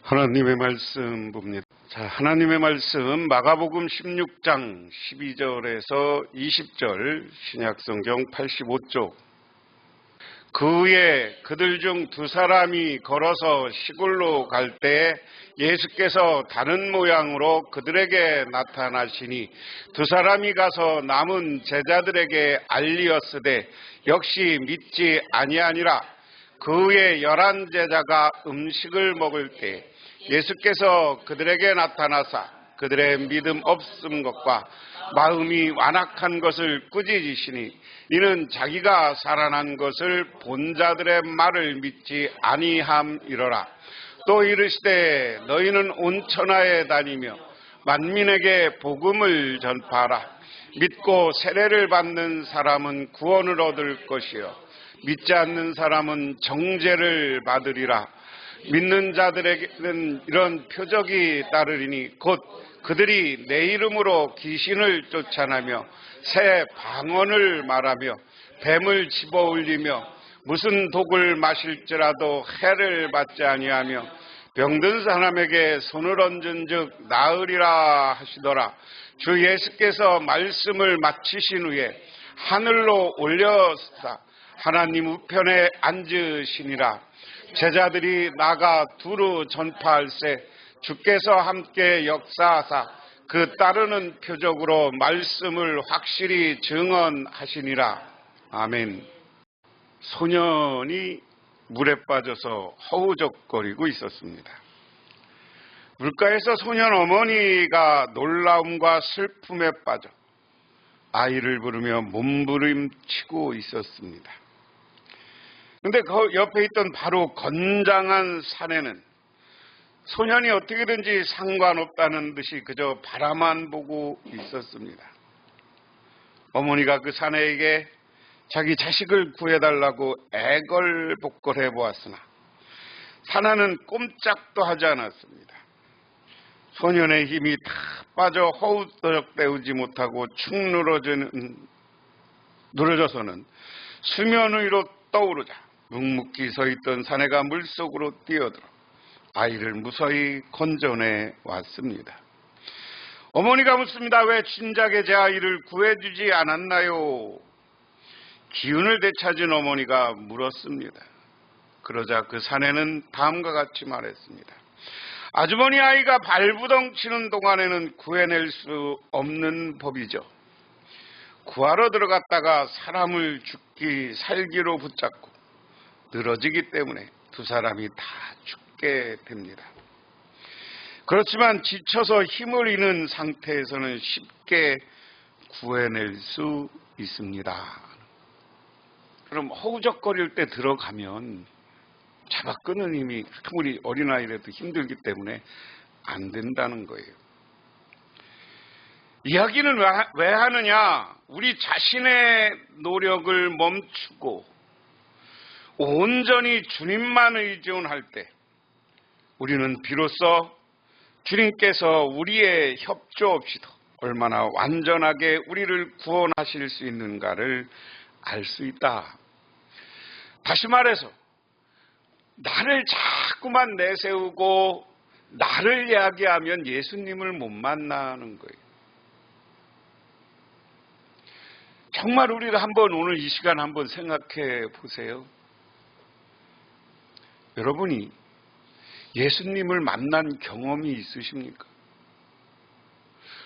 하나님의 말씀 봅니다. 자, 하나님의 말씀 마가복음 16장 12절에서 20절 신약성경 85쪽. 그 후에 그들 중 두 사람이 걸어서 시골로 갈 때에 예수께서 다른 모양으로 그들에게 나타나시니 두 사람이 가서 남은 제자들에게 알리었으되 역시 믿지 아니하니라. 그 후에 11 제자가 음식을 먹을 때 예수께서 그들에게 나타나사 그들의 믿음 없음 것과 마음이 완악한 것을 꾸짖으시니 이는 자기가 살아난 것을 본 자들의 말을 믿지 아니함이로라. 또 이르시되 너희는 온 천하에 다니며 만민에게 복음을 전파하라. 믿고 세례를 받는 사람은 구원을 얻을 것이요 믿지 않는 사람은 정죄를 받으리라. 믿는 자들에게는 이런 표적이 따르리니 곧 그들이 내 이름으로 귀신을 쫓아내며 새 방언을 말하며 뱀을 집어올리며 무슨 독을 마실지라도 해를 받지 아니하며 병든 사람에게 손을 얹은 즉 나으리라 하시더라. 주 예수께서 말씀을 마치신 후에 하늘로 올려사 하나님 우편에 앉으시니라. 제자들이 나가 두루 전파할세 주께서 함께 역사하사 그 따르는 표적으로 말씀을 확실히 증언하시니라. 아멘. 소년이 물에 빠져서 허우적거리고 있었습니다. 물가에서 소년 어머니가 놀라움과 슬픔에 빠져 아이를 부르며 몸부림치고 있었습니다. 그런데 그 옆에 있던 바로 건장한 사내는 소년이 어떻게든지 상관없다는 듯이 그저 바라만 보고 있었습니다. 어머니가 그 사내에게 자기 자식을 구해달라고 애걸복걸해 보았으나 사내는 꼼짝도 하지 않았습니다. 소년의 힘이 다 빠져 허우적대우지 못하고 축 늘어져서는 수면 위로 떠오르자 묵묵히 서 있던 사내가 물속으로 뛰어들어 아이를 무사히 건져내 왔습니다. 어머니가 묻습니다. 왜 진작에 제 아이를 구해주지 않았나요? 기운을 되찾은 어머니가 물었습니다. 그러자 그 사내는 다음과 같이 말했습니다. 아주머니 아이가 발부덩치는 동안에는 구해낼 수 없는 법이죠. 구하러 들어갔다가 사람을 죽기 살기로 붙잡고 늘어지기 때문에 두 사람이 다 죽게 됩니다. 그렇지만 지쳐서 힘을 잃은 상태에서는 쉽게 구해낼 수 있습니다. 그럼 허우적거릴 때 들어가면 잡아 끄는 힘이 아무리 어린아이라도 힘들기 때문에 안 된다는 거예요. 이야기는 왜 하느냐? 우리 자신의 노력을 멈추고 온전히 주님만 의존할 때 우리는 비로소 주님께서 우리의 협조 없이도 얼마나 완전하게 우리를 구원하실 수 있는가를 알 수 있다. 다시 말해서 나를 자꾸만 내세우고 나를 이야기하면 예수님을 못 만나는 거예요. 정말 우리가 한번 오늘 이 시간 한번 생각해 보세요. 여러분이 예수님을 만난 경험이 있으십니까?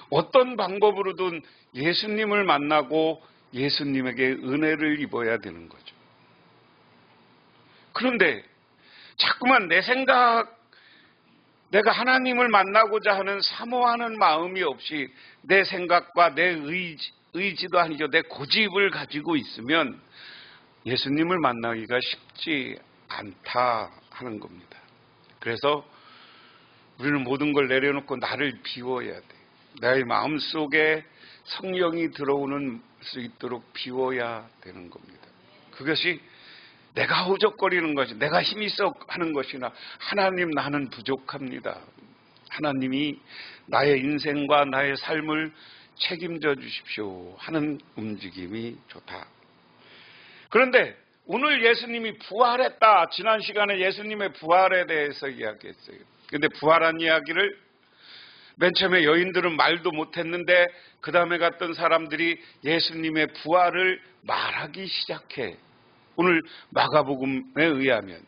어떤 방법으로든 예수님을 만나고 예수님에게 은혜를 입어야 되는 거죠. 그런데 자꾸만 내 생각, 내가 하나님을 만나고자 하는 사모하는 마음이 없이 내 생각과 내 의지도 아니죠. 내 고집을 가지고 있으면 예수님을 만나기가 쉽지 않다 하는 겁니다. 그래서 우리는 모든 걸 내려놓고 나를 비워야 돼. 나의 마음속에 성령이 들어오는 수 있도록 비워야 되는 겁니다. 그것이 내가 허우적거리는 것이 내가 힘이 썩 하는 것이나 하나님 나는 부족합니다. 하나님이 나의 인생과 나의 삶을 책임져 주십시오 하는 움직임이 좋다. 그런데 오늘 예수님이 부활했다. 지난 시간에 예수님의 부활에 대해서 이야기했어요. 근데 부활한 이야기를 맨 처음에 여인들은 말도 못했는데 그 다음에 갔던 사람들이 예수님의 부활을 말하기 시작해. 오늘 마가복음에 의하면.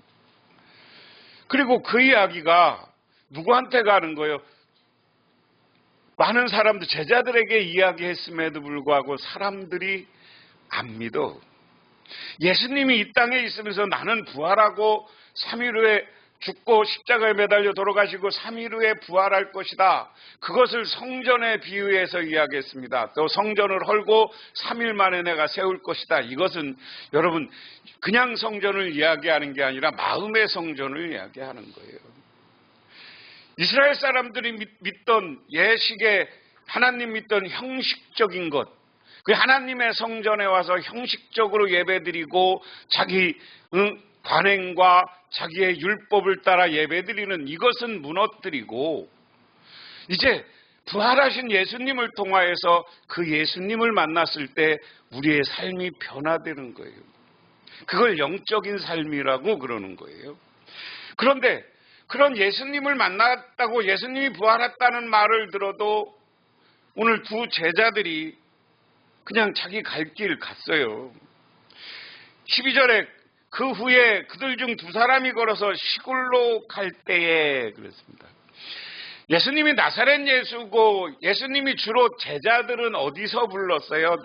그리고 그 이야기가 누구한테 가는 거예요? 많은 사람들, 제자들에게 이야기했음에도 불구하고 사람들이 안 믿어. 예수님이 이 땅에 있으면서 나는 부활하고 3일 후에 죽고 십자가에 매달려 돌아가시고 3일 후에 부활할 것이다. 그것을 성전에 비유해서 이야기했습니다. 또 성전을 헐고 3일 만에 내가 세울 것이다. 이것은 여러분 그냥 성전을 이야기하는 게 아니라 마음의 성전을 이야기하는 거예요. 이스라엘 사람들이 믿던 예식의 하나님 믿던 형식적인 것, 그 하나님의 성전에 와서 형식적으로 예배드리고 자기 관행과 자기의 율법을 따라 예배드리는 이것은 무너뜨리고 이제 부활하신 예수님을 통하여서 그 예수님을 만났을 때 우리의 삶이 변화되는 거예요. 그걸 영적인 삶이라고 그러는 거예요. 그런데 그런 예수님을 만났다고 예수님이 부활했다는 말을 들어도 오늘 두 제자들이 그냥 자기 갈 길 갔어요. 12절에 그 후에 그들 중 두 사람이 걸어서 시골로 갈 때에 그랬습니다. 예수님이 나사렛 예수고 예수님이 주로 제자들은 어디서 불렀어요?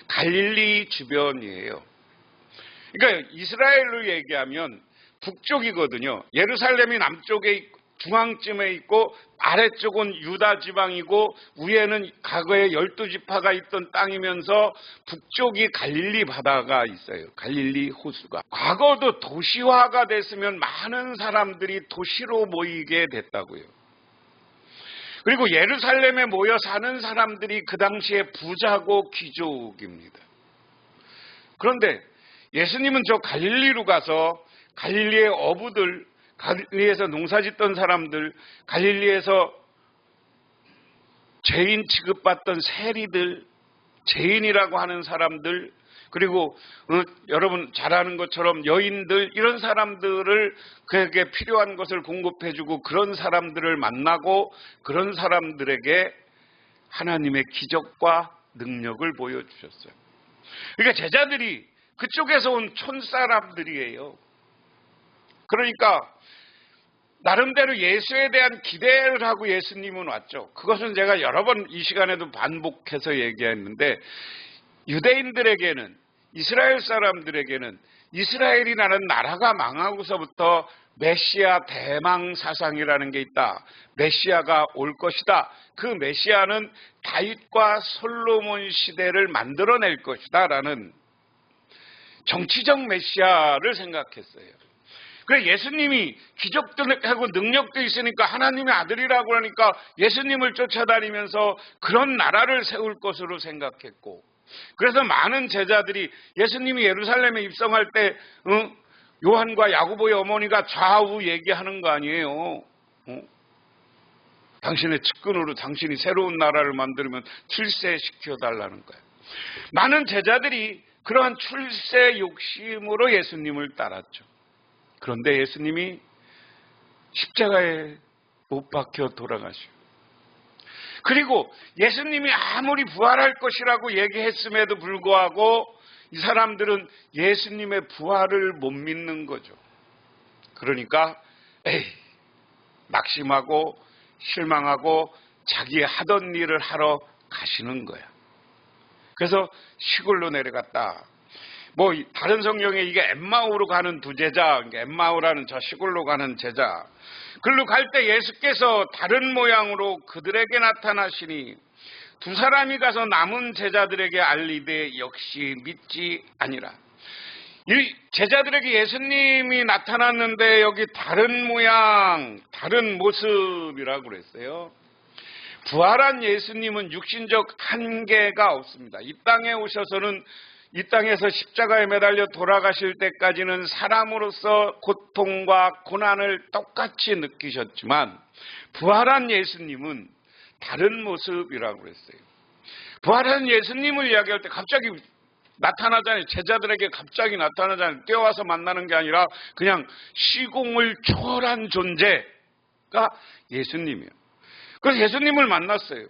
갈릴리 주변이에요. 그러니까 이스라엘로 얘기하면 북쪽이거든요. 예루살렘이 남쪽에 중앙쯤에 있고 아래쪽은 유다 지방이고 위에는 과거에 12지파가 있던 땅이면서 북쪽이 갈릴리 바다가 있어요. 갈릴리 호수가. 과거도 도시화가 됐으면 많은 사람들이 도시로 모이게 됐다고요. 그리고 예루살렘에 모여 사는 사람들이 그 당시에 부자고 귀족입니다. 그런데 예수님은 저 갈릴리로 가서 갈릴리의 어부들, 갈릴리에서 농사짓던 사람들, 갈릴리에서 죄인 취급받던 세리들, 죄인이라고 하는 사람들, 그리고 여러분 잘 아는 것처럼 여인들, 이런 사람들을 그에게 필요한 것을 공급해주고 그런 사람들을 만나고 그런 사람들에게 하나님의 기적과 능력을 보여주셨어요. 그러니까 제자들이 그쪽에서 온 촌사람들이에요. 그러니까 나름대로 예수에 대한 기대를 하고 예수님은 왔죠. 그것은 제가 여러 번 이 시간에도 반복해서 얘기했는데 유대인들에게는, 이스라엘 사람들에게는 이스라엘이라는 나라가 망하고서부터 메시아 대망 사상이라는 게 있다. 메시아가 올 것이다. 그 메시아는 다윗과 솔로몬 시대를 만들어낼 것이다 라는 정치적 메시아를 생각했어요. 그래 예수님이 기적도 하고 능력도 있으니까 하나님의 아들이라고 하니까 예수님을 쫓아다니면서 그런 나라를 세울 것으로 생각했고, 그래서 많은 제자들이 예수님이 예루살렘에 입성할 때 요한과 야고보의 어머니가 좌우 얘기하는 거 아니에요. 당신의 측근으로 당신이 새로운 나라를 만들면 출세시켜달라는 거예요. 많은 제자들이 그러한 출세 욕심으로 예수님을 따랐죠. 그런데 예수님이 십자가에 못 박혀 돌아가시고, 그리고 예수님이 아무리 부활할 것이라고 얘기했음에도 불구하고 이 사람들은 예수님의 부활을 못 믿는 거죠. 그러니까 낙심하고 실망하고 자기 하던 일을 하러 가시는 거야. 그래서 시골로 내려갔다. 뭐 다른 성경에 이게 엠마오로 가는 두 제자, 그러니까 엠마오라는 저 시골로 가는 제자. 글로 갈 때 예수께서 다른 모양으로 그들에게 나타나시니 두 사람이 가서 남은 제자들에게 알리되 역시 믿지 아니라. 이 제자들에게 예수님이 나타났는데 여기 다른 모양, 다른 모습이라고 그랬어요. 부활한 예수님은 육신적 한계가 없습니다. 이 땅에 오셔서는 이 땅에서 십자가에 매달려 돌아가실 때까지는 사람으로서 고통과 고난을 똑같이 느끼셨지만 부활한 예수님은 다른 모습이라고 그랬어요. 부활한 예수님을 이야기할 때 갑자기 나타나잖아요. 제자들에게 갑자기 나타나잖아요. 뛰어와서 만나는 게 아니라 그냥 시공을 초월한 존재가 예수님이에요. 그래서 예수님을 만났어요.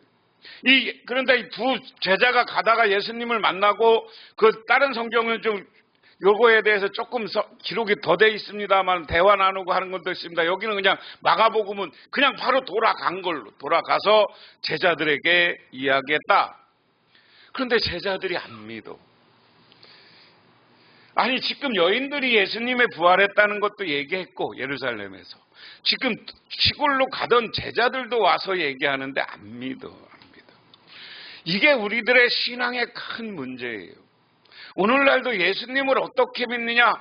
그런데 이 두 제자가 가다가 예수님을 만나고, 다른 성경은 좀 요거에 대해서 조금 기록이 더 돼 있습니다만 대화 나누고 하는 것도 있습니다. 여기는 그냥 마가복음은 그냥 바로 돌아가서 제자들에게 이야기했다. 그런데 제자들이 안 믿어. 아니, 지금 여인들이 예수님의 부활했다는 것도 얘기했고, 예루살렘에서 지금 시골로 가던 제자들도 와서 얘기하는데 안 믿어. 이게 우리들의 신앙의 큰 문제예요. 오늘날도 예수님을 어떻게 믿느냐?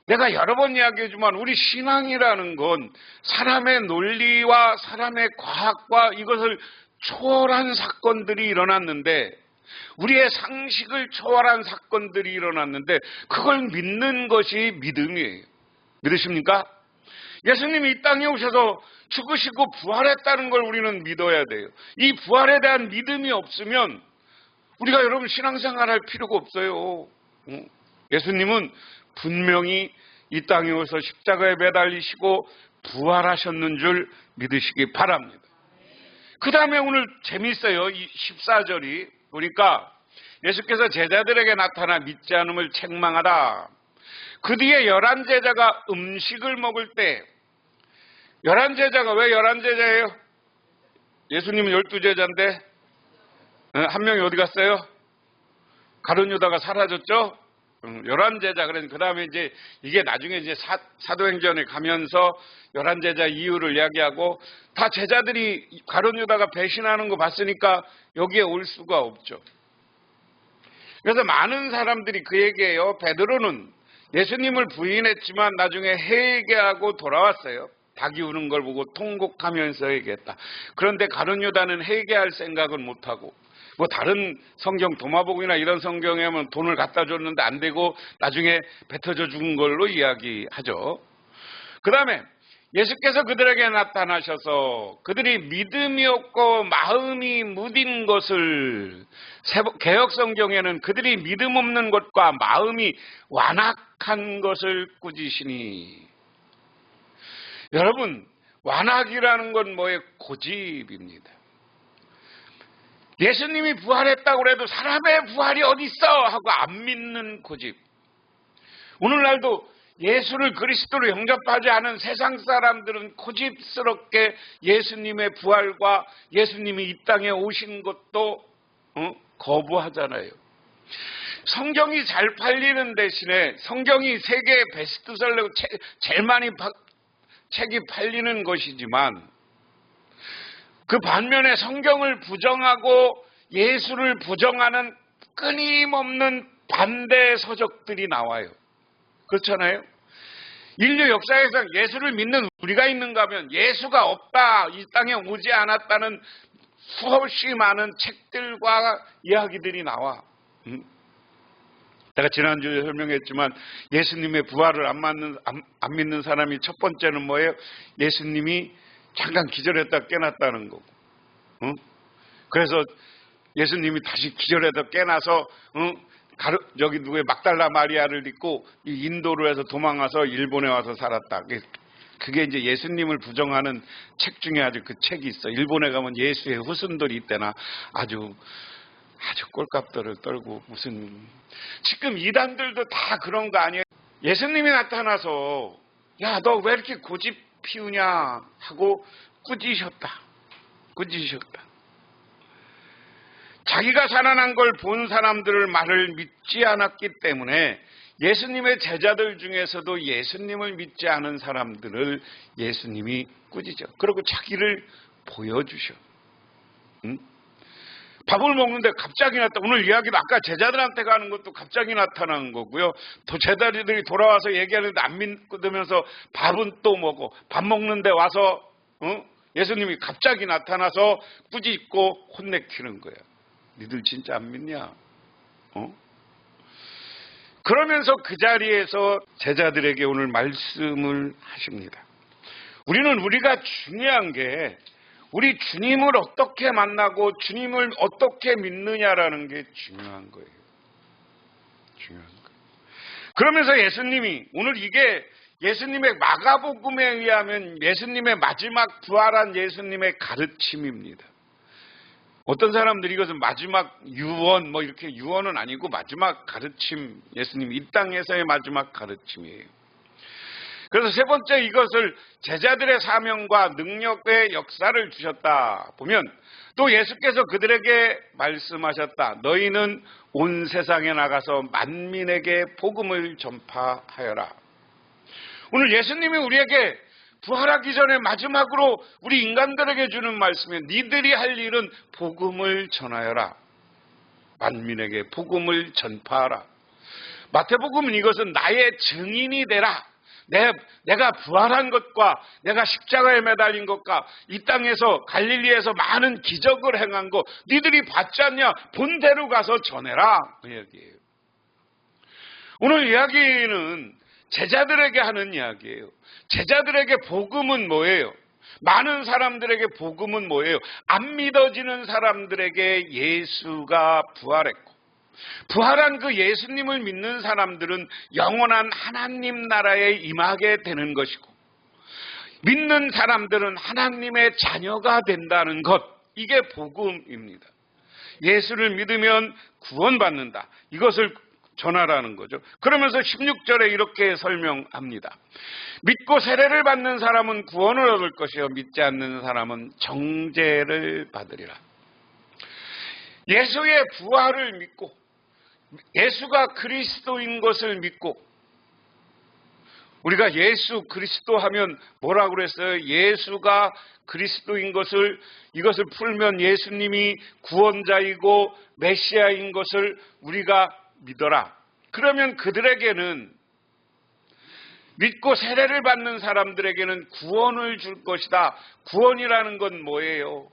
내가 여러 번 이야기했지만 우리 신앙이라는 건 사람의 논리와 사람의 과학과 이것을 초월한 사건들이 일어났는데, 우리의 상식을 초월한 사건들이 일어났는데 그걸 믿는 것이 믿음이에요. 믿으십니까? 예수님이 이 땅에 오셔서 죽으시고 부활했다는 걸 우리는 믿어야 돼요. 이 부활에 대한 믿음이 없으면 우리가 여러분 신앙생활 할 필요가 없어요. 예수님은 분명히 이 땅에 오셔서 십자가에 매달리시고 부활하셨는 줄 믿으시기 바랍니다. 그 다음에 오늘 재밌어요. 이 14절이 보니까 예수께서 제자들에게 나타나 믿지 않음을 책망하다. 그 뒤에 11제자가 음식을 먹을 때, 11제자가 왜 11제자예요? 예수님은 12제자인데 한 명이 어디 갔어요? 가룟 유다가 사라졌죠? 11제자. 그래서 그 다음에 이제 이게 나중에 이제 사도행전에 가면서 11제자 이유를 이야기하고, 다 제자들이 가룟 유다가 배신하는 거 봤으니까 여기에 올 수가 없죠. 그래서 많은 사람들이 그 얘기예요. 베드로는 예수님을 부인했지만 나중에 회개하고 돌아왔어요. 닭이 우는 걸 보고 통곡하면서 얘기했다. 그런데 가룟 유다는 회개할 생각은 못하고, 다른 성경 도마복이나 이런 성경에 하면 돈을 갖다 줬는데 안 되고 나중에 뱉어져 죽은 걸로 이야기하죠. 그 다음에 예수께서 그들에게 나타나셔서 그들이 믿음이 없고 마음이 무딘 것을, 개역 성경에는 그들이 믿음 없는 것과 마음이 완악한 것을 꾸짖으시니. 여러분, 완악이라는 건 뭐예요? 고집입니다. 예수님이 부활했다고 해도 사람의 부활이 어디 있어 하고 안 믿는 고집. 오늘날도 예수를 그리스도로 영접하지 않은 세상 사람들은 고집스럽게 예수님의 부활과 예수님이 이 땅에 오신 것도 거부하잖아요. 성경이 잘 팔리는 대신에 성경이 세계 베스트셀러 제일 많이 책이 팔리는 것이지만, 그 반면에 성경을 부정하고 예수를 부정하는 끊임없는 반대 서적들이 나와요. 그렇잖아요? 인류 역사에서 예수를 믿는 우리가 있는가 하면 예수가 없다, 이 땅에 오지 않았다는 수없이 많은 책들과 이야기들이 나와. 제가 지난주에 설명했지만 예수님의 부활을 안 믿는 사람이 첫 번째는 뭐예요? 예수님이 잠깐 기절했다 깨났다는 거고. 그래서 예수님이 다시 기절해서 깨나서 여기 누구의 막달라 마리아를 믿고 인도로 해서 도망가서 일본에 와서 살았다. 그게 이제 예수님을 부정하는 책 중에 아주 그 책이 있어. 일본에 가면 예수의 후손들이 있대나 아주 꼴값들을 떨고 지금 이단들도 다 그런 거 아니에요? 예수님이 나타나서 야, 너 왜 이렇게 고집 피우냐 하고 꾸짖으셨다. 자기가 살아난 걸 본 사람들을 말을 믿지 않았기 때문에 예수님의 제자들 중에서도 예수님을 믿지 않은 사람들을 예수님이 꾸짖죠. 그리고 자기를 보여주셔. 밥을 먹는데 갑자기 오늘 이야기도 아까 제자들한테 가는 것도 갑자기 나타난 거고요. 또 제자들이 돌아와서 얘기하는데 안 믿으면서 밥은 또 먹고, 밥 먹는데 와서 예수님이 갑자기 나타나서 꾸짖고 혼내키는 거야. 니들 진짜 안 믿냐? 그러면서 그 자리에서 제자들에게 오늘 말씀을 하십니다. 우리가 중요한 게 우리 주님을 어떻게 만나고 주님을 어떻게 믿느냐라는 게 중요한 거예요. 중요한 거예요. 그러면서 예수님이 오늘 이게 예수님의 마가복음에 의하면 예수님의 마지막 부활한 예수님의 가르침입니다. 어떤 사람들이 이것은 마지막 유언 이렇게 유언은 아니고 마지막 가르침, 예수님 이 땅에서의 마지막 가르침이에요. 그래서 세 번째 이것을 제자들의 사명과 능력의 역사를 주셨다 보면 또 예수께서 그들에게 말씀하셨다. 너희는 온 세상에 나가서 만민에게 복음을 전파하여라. 오늘 예수님이 우리에게 부활하기 전에 마지막으로 우리 인간들에게 주는 말씀이에요. 니들이 할 일은 복음을 전하여라. 만민에게 복음을 전파하라. 마태복음은 이것은 나의 증인이 되라. 내가 부활한 것과 내가 십자가에 매달린 것과 이 땅에서 갈릴리에서 많은 기적을 행한 것 니들이 봤지 않냐? 본대로 가서 전해라. 그 이야기예요. 오늘 이야기는 제자들에게 하는 이야기예요. 제자들에게 복음은 뭐예요? 많은 사람들에게 복음은 뭐예요? 안 믿어지는 사람들에게 예수가 부활했고 부활한 그 예수님을 믿는 사람들은 영원한 하나님 나라에 임하게 되는 것이고 믿는 사람들은 하나님의 자녀가 된다는 것, 이게 복음입니다. 예수를 믿으면 구원받는다. 이것을 전하라는 거죠. 그러면서 16절에 이렇게 설명합니다. 믿고 세례를 받는 사람은 구원을 얻을 것이요 믿지 않는 사람은 정죄를 받으리라. 예수의 부활을 믿고 예수가 그리스도인 것을 믿고 우리가 예수 그리스도 하면 뭐라고 그랬어요? 예수가 그리스도인 것을 이것을 풀면 예수님이 구원자이고 메시아인 것을 우리가 믿어라. 그러면 그들에게는 믿고 세례를 받는 사람들에게는 구원을 줄 것이다. 구원이라는 건 뭐예요?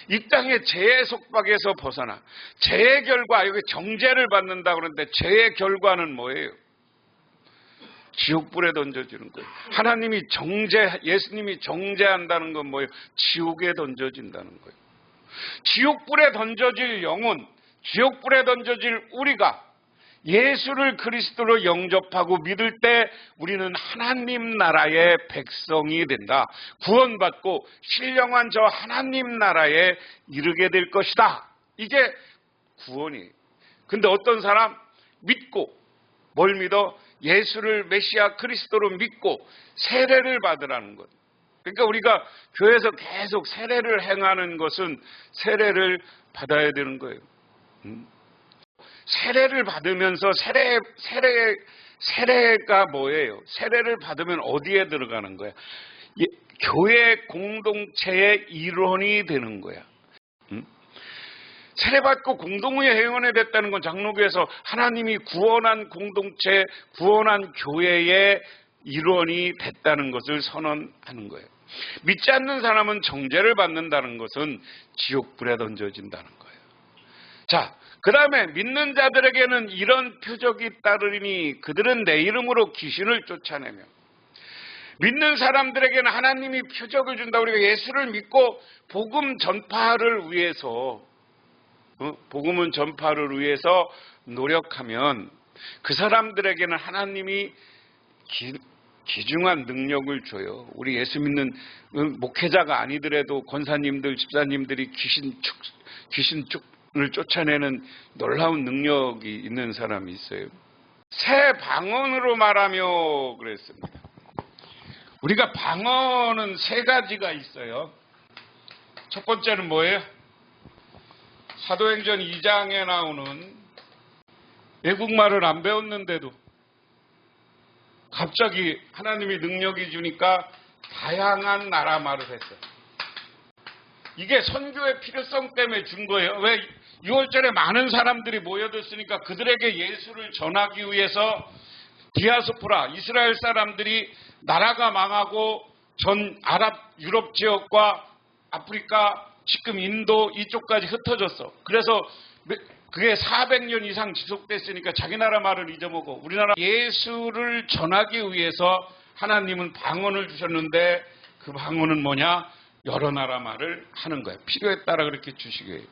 이 땅의 죄의 속박에서 벗어나 죄의 결과, 여기 정죄를 받는다 그러는데 죄의 결과는 뭐예요? 지옥불에 던져지는 거예요. 하나님이 예수님이 정죄한다는 건 뭐예요? 지옥에 던져진다는 거예요. 지옥불에 던져질 영혼, 지옥불에 던져질 우리가 예수를 그리스도로 영접하고 믿을 때 우리는 하나님 나라의 백성이 된다. 구원받고 신령한 저 하나님 나라에 이르게 될 것이다. 이게 구원이에요. 근데 어떤 사람 믿고 뭘 믿어? 예수를 메시아 그리스도로 믿고 세례를 받으라는 것. 그러니까 우리가 교회에서 계속 세례를 행하는 것은 세례를 받아야 되는 거예요. 세례를 받으면서 세례가 뭐예요? 세례를 받으면 어디에 들어가는 거야? 교회 공동체의 일원이 되는 거야. 세례받고 공동의 회원이 됐다는 건 장로교에서 하나님이 구원한 공동체, 구원한 교회의 일원이 됐다는 것을 선언하는 거예요. 믿지 않는 사람은 정죄를 받는다는 것은 지옥불에 던져진다는 거예요. 자, 그 다음에 믿는 자들에게는 이런 표적이 따르니 그들은 내 이름으로 귀신을 쫓아내며, 믿는 사람들에게는 하나님이 표적을 준다. 우리가 예수를 믿고 복음 전파를 위해서 노력하면 그 사람들에게는 하나님이 귀중한 능력을 줘요. 우리 예수 믿는 목회자가 아니더라도 권사님들, 집사님들이 귀신을 쫓아내는 놀라운 능력이 있는 사람이 있어요. 새 방언으로 말하며 그랬습니다. 우리가 방언은 세 가지가 있어요. 첫 번째는 뭐예요? 사도행전 2장에 나오는 외국말을 안 배웠는데도 갑자기 하나님이 능력이 주니까 다양한 나라 말을 했어요. 이게 선교의 필요성 때문에 준 거예요. 왜? 6월절에 많은 사람들이 모여들었으니까 그들에게 예수를 전하기 위해서 디아스포라, 이스라엘 사람들이 나라가 망하고 전 유럽 지역과 아프리카, 지금 인도 이쪽까지 흩어졌어. 그래서 그게 400년 이상 지속됐으니까 자기 나라 말을 잊어먹고 우리나라 예수를 전하기 위해서 하나님은 방언을 주셨는데 그 방언은 뭐냐? 여러 나라 말을 하는 거예요. 필요에 따라 그렇게 주시게 해요.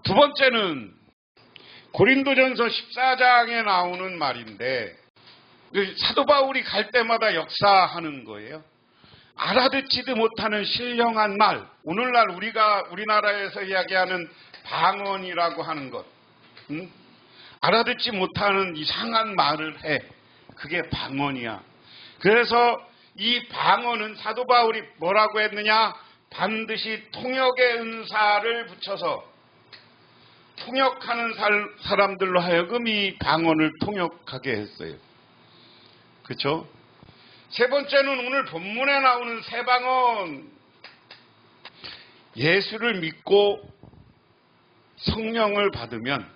두 번째는 고린도전서 14장에 나오는 말인데 사도 바울이 갈 때마다 역사하는 거예요. 알아듣지도 못하는 신령한 말, 오늘날 우리나라에서 이야기하는 방언이라고 하는 것, 알아듣지 못하는 이상한 말을 해. 그게 방언이야. 그래서 이 방언은 사도 바울이 뭐라고 했느냐? 반드시 통역의 은사를 붙여서 통역하는 사람들로 하여금 이 방언을 통역하게 했어요. 그렇죠? 세 번째는 오늘 본문에 나오는 새 방언. 예수를 믿고 성령을 받으면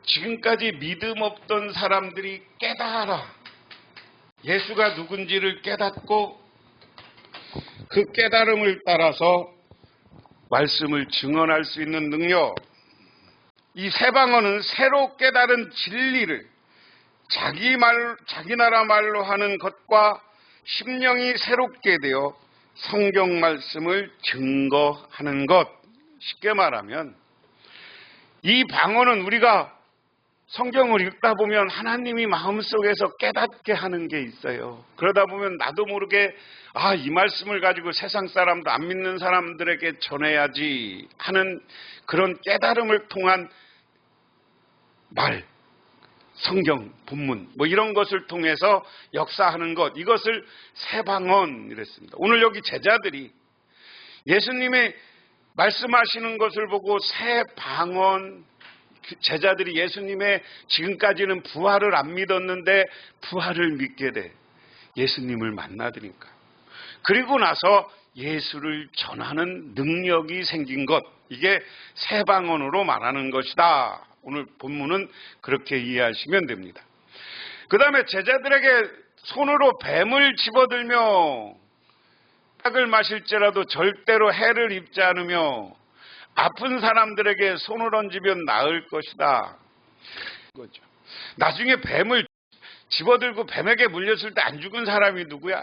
지금까지 믿음 없던 사람들이 깨달아. 예수가 누군지를 깨닫고 그 깨달음을 따라서 말씀을 증언할 수 있는 능력. 이 새 방언은 새로 깨달은 진리를 자기 나라 말로 하는 것과 심령이 새롭게 되어 성경 말씀을 증거하는 것. 쉽게 말하면 이 방언은 우리가 성경을 읽다 보면 하나님이 마음속에서 깨닫게 하는 게 있어요. 그러다 보면 나도 모르게 이 말씀을 가지고 세상 사람도 안 믿는 사람들에게 전해야지 하는 그런 깨달음을 통한 말, 성경, 본문 이런 것을 통해서 역사하는 것, 이것을 새 방언 이랬습니다. 오늘 여기 제자들이 예수님의 말씀하시는 것을 보고 새 방언, 제자들이 예수님의 지금까지는 부활을 안 믿었는데 부활을 믿게 돼. 예수님을 만나드니까. 그리고 나서 예수를 전하는 능력이 생긴 것, 이게 새 방언으로 말하는 것이다. 오늘 본문은 그렇게 이해하시면 됩니다. 그 다음에 제자들에게 손으로 뱀을 집어들며 약을 마실지라도 절대로 해를 입지 않으며 아픈 사람들에게 손을 얹으면 나을 것이다. 그거죠. 나중에 뱀을 집어들고 뱀에게 물렸을 때 안 죽은 사람이 누구야?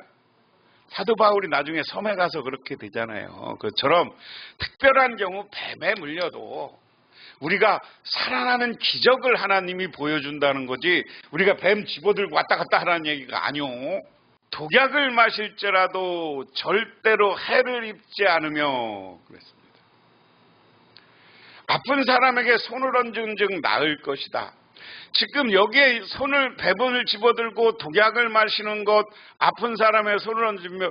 사도 바울이 나중에 섬에 가서 그렇게 되잖아요. 그처럼 특별한 경우 뱀에 물려도 우리가 살아나는 기적을 하나님이 보여준다는 거지, 우리가 뱀 집어들고 왔다 갔다 하라는 얘기가 아니오. 독약을 마실지라도 절대로 해를 입지 않으며 그랬습니다. 아픈 사람에게 손을 얹은 즉 나을 것이다. 지금 여기에 뱀을 집어들고 독약을 마시는 것, 아픈 사람의 손을 얹으며,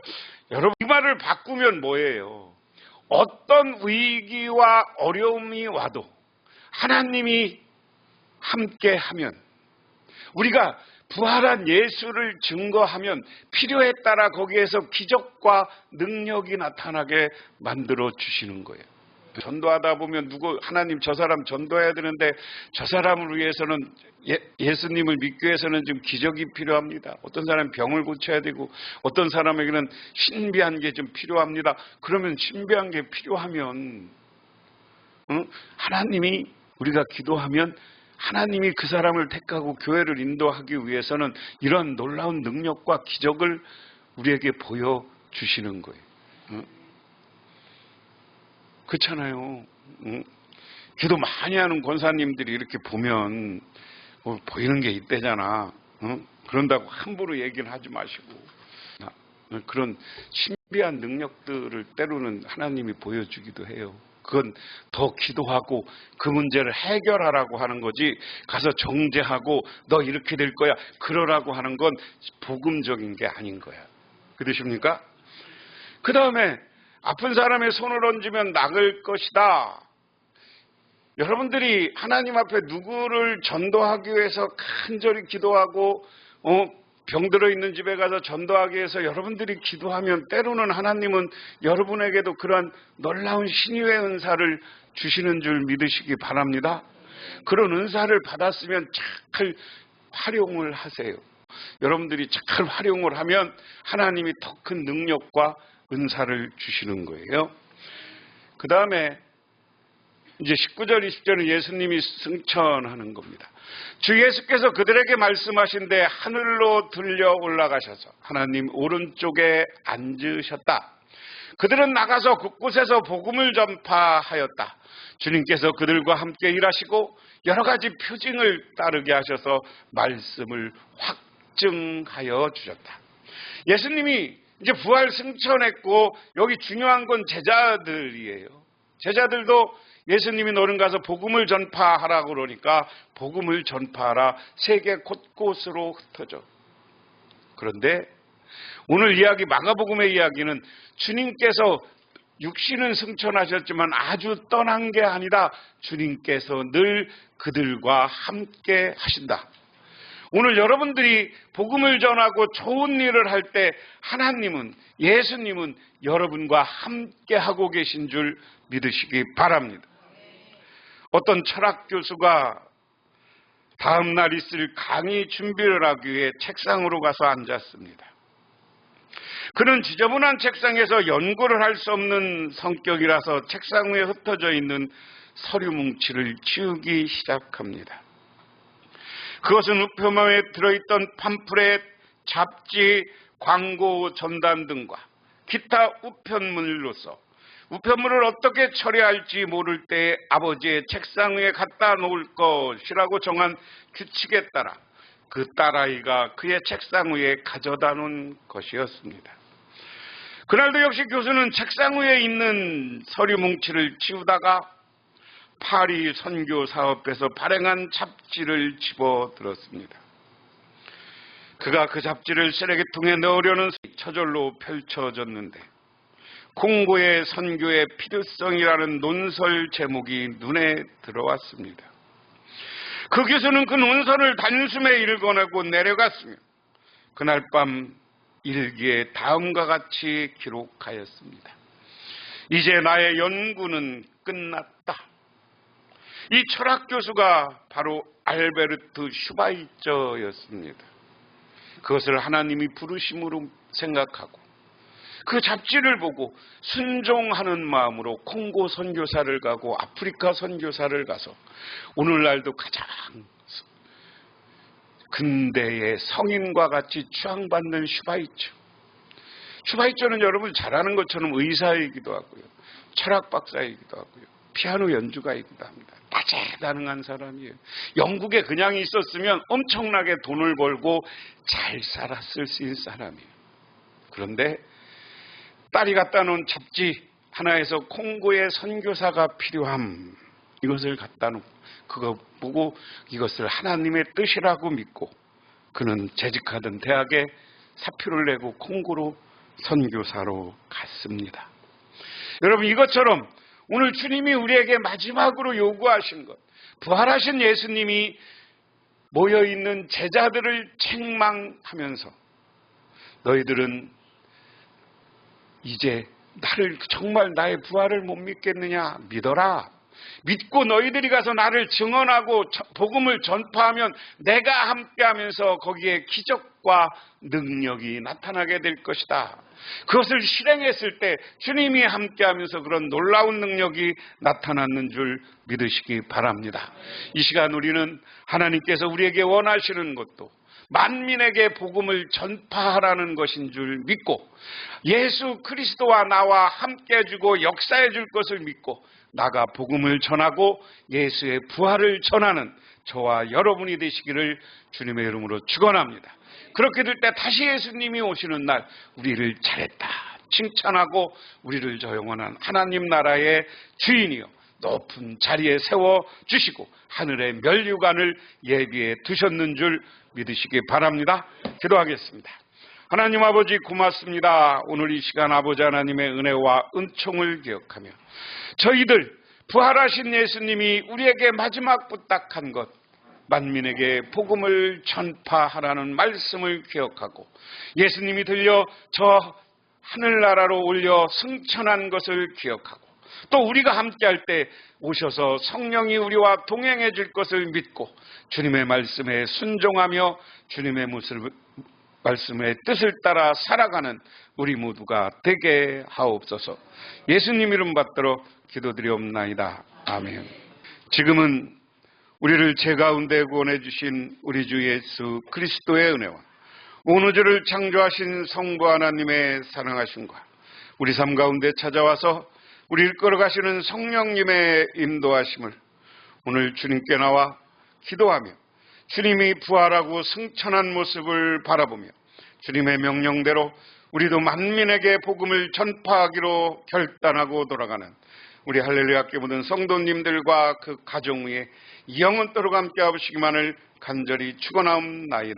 여러분 이 말을 바꾸면 뭐예요? 어떤 위기와 어려움이 와도 하나님이 함께하면, 우리가 부활한 예수를 증거하면 필요에 따라 거기에서 기적과 능력이 나타나게 만들어 주시는 거예요. 전도하다 보면 하나님 저 사람 전도해야 되는데 저 사람을 위해서는 예수님을 믿기 위해서는 좀 기적이 필요합니다. 어떤 사람은 병을 고쳐야 되고 어떤 사람에게는 신비한 게 좀 필요합니다. 그러면 신비한 게 필요하면 하나님이, 우리가 기도하면 하나님이 그 사람을 택하고 교회를 인도하기 위해서는 이런 놀라운 능력과 기적을 우리에게 보여주시는 거예요. 그렇잖아요. 기도 많이 하는 권사님들이 이렇게 보면 보이는 게 있대잖아. 그런다고 함부로 얘기를 하지 마시고, 그런 신비한 능력들을 때로는 하나님이 보여주기도 해요. 그건 더 기도하고 그 문제를 해결하라고 하는 거지, 가서 정죄하고 너 이렇게 될 거야 그러라고 하는 건 복음적인 게 아닌 거야. 그러십니까? 그 다음에 아픈 사람의 손을 얹으면 나을 것이다. 여러분들이 하나님 앞에 누구를 전도하기 위해서 간절히 기도하고 병들어 있는 집에 가서 전도하기 위해서 여러분들이 기도하면 때로는 하나님은 여러분에게도 그러한 놀라운 신유의 은사를 주시는 줄 믿으시기 바랍니다. 그런 은사를 받았으면 잘 활용을 하세요. 여러분들이 잘 활용을 하면 하나님이 더 큰 능력과 은사를 주시는 거예요. 그 다음에 이제 19절 20절은 예수님이 승천하는 겁니다. 주 예수께서 그들에게 말씀하신데 하늘로 들려 올라가셔서 하나님 오른쪽에 앉으셨다. 그들은 나가서 곳곳에서 복음을 전파하였다. 주님께서 그들과 함께 일하시고 여러 가지 표징을 따르게 하셔서 말씀을 확증하여 주셨다. 예수님이 이제 부활 승천했고 여기 중요한 건 제자들이에요. 제자들도 예수님이 너는 가서 복음을 전파하라고 그러니까 복음을 전파하라. 세계 곳곳으로 흩어져. 그런데 오늘 이야기 마가복음의 이야기는 주님께서 육신은 승천하셨지만 아주 떠난 게 아니라 주님께서 늘 그들과 함께 하신다. 오늘 여러분들이 복음을 전하고 좋은 일을 할 때 하나님은, 예수님은 여러분과 함께 하고 계신 줄 믿으시기 바랍니다. 어떤 철학 교수가 다음 날 있을 강의 준비를 하기 위해 책상으로 가서 앉았습니다. 그는 지저분한 책상에서 연구를 할 수 없는 성격이라서 책상 위에 흩어져 있는 서류 뭉치를 치우기 시작합니다. 그것은 우편함에 들어있던 팜플렛, 잡지, 광고 전단 등과 기타 우편물로서 우편물을 어떻게 처리할지 모를 때 아버지의 책상 위에 갖다 놓을 것이라고 정한 규칙에 따라 그 딸아이가 그의 책상 위에 가져다 놓은 것이었습니다. 그날도 역시 교수는 책상 위에 있는 서류 뭉치를 치우다가 파리 선교 사업에서 발행한 잡지를 집어들었습니다. 그가 그 잡지를 쓰레기통에 넣으려는 저절로 펼쳐졌는데 콩고의 선교의 필요성이라는 논설 제목이 눈에 들어왔습니다. 그 교수는 그 논설을 단숨에 읽어내고 내려갔으며 그날 밤 일기에 다음과 같이 기록하였습니다. 이제 나의 연구는 끝났다. 이 철학 교수가 바로 알베르트 슈바이처였습니다. 그것을 하나님이 부르심으로 생각하고 그 잡지를 보고 순종하는 마음으로 콩고 선교사를 가고 아프리카 선교사를 가서 오늘날도 가장 근대의 성인과 같이 추앙받는 슈바이처. 슈바이처는 여러분 잘 아는 것처럼 의사이기도 하고요. 철학 박사이기도 하고요. 피아노 연주가이기도 합니다. 다재다능한 사람이에요. 영국에 그냥 있었으면 엄청나게 돈을 벌고 잘 살았을 수 있는 사람이에요. 그런데 딸이 갖다 놓은 잡지 하나에서 콩고의 선교사가 필요함, 이것을 갖다 놓고 그거 보고 이것을 하나님의 뜻이라고 믿고 그는 재직하던 대학에 사표를 내고 콩고로 선교사로 갔습니다. 여러분, 이것처럼 오늘 주님이 우리에게 마지막으로 요구하신 것, 부활하신 예수님이 모여있는 제자들을 책망하면서 너희들은 이제 나를 정말 나의 부활을 못 믿겠느냐? 믿어라. 믿고 너희들이 가서 나를 증언하고 복음을 전파하면 내가 함께하면서 거기에 기적과 능력이 나타나게 될 것이다. 그것을 실행했을 때 주님이 함께하면서 그런 놀라운 능력이 나타나는 줄 믿으시기 바랍니다. 이 시간 우리는 하나님께서 우리에게 원하시는 것도 만민에게 복음을 전파하라는 것인 줄 믿고 예수 그리스도와 나와 함께 해주고 역사해 줄 것을 믿고 나가 복음을 전하고 예수의 부활을 전하는 저와 여러분이 되시기를 주님의 이름으로 축원합니다. 그렇게 될 때 다시 예수님이 오시는 날 우리를 잘했다 칭찬하고 우리를 저 영원한 하나님 나라의 주인이요 높은 자리에 세워주시고 하늘의 면류관을 예비해 두셨는 줄 믿으시기 바랍니다. 기도하겠습니다. 하나님 아버지 고맙습니다. 오늘 이 시간 아버지 하나님의 은혜와 은총을 기억하며 저희들 부활하신 예수님이 우리에게 마지막 부탁한 것 만민에게 복음을 전파하라는 말씀을 기억하고 예수님이 들려 저 하늘나라로 올려 승천한 것을 기억하고 또 우리가 함께할 때 오셔서 성령이 우리와 동행해 줄 것을 믿고 주님의 말씀에 순종하며 주님의 말씀의 뜻을 따라 살아가는 우리 모두가 되게 하옵소서. 예수님 이름 받들어 기도드리옵나이다. 아멘. 지금은 우리를 죄 가운데 구원해 주신 우리 주 예수 그리스도의 은혜와 온 우주를 창조하신 성부 하나님의 사랑하심과 우리 삶 가운데 찾아와서 우리를 끌어가시는 성령님의 인도하심을 오늘 주님께 나와 기도하며 주님이 부활하고 승천한 모습을 바라보며 주님의 명령대로 우리도 만민에게 복음을 전파하기로 결단하고 돌아가는 우리 할렐루야 학교 모든 성도님들과 그 가정 위에 영원토록 함께 하시기만을 간절히 축원하옵나이다.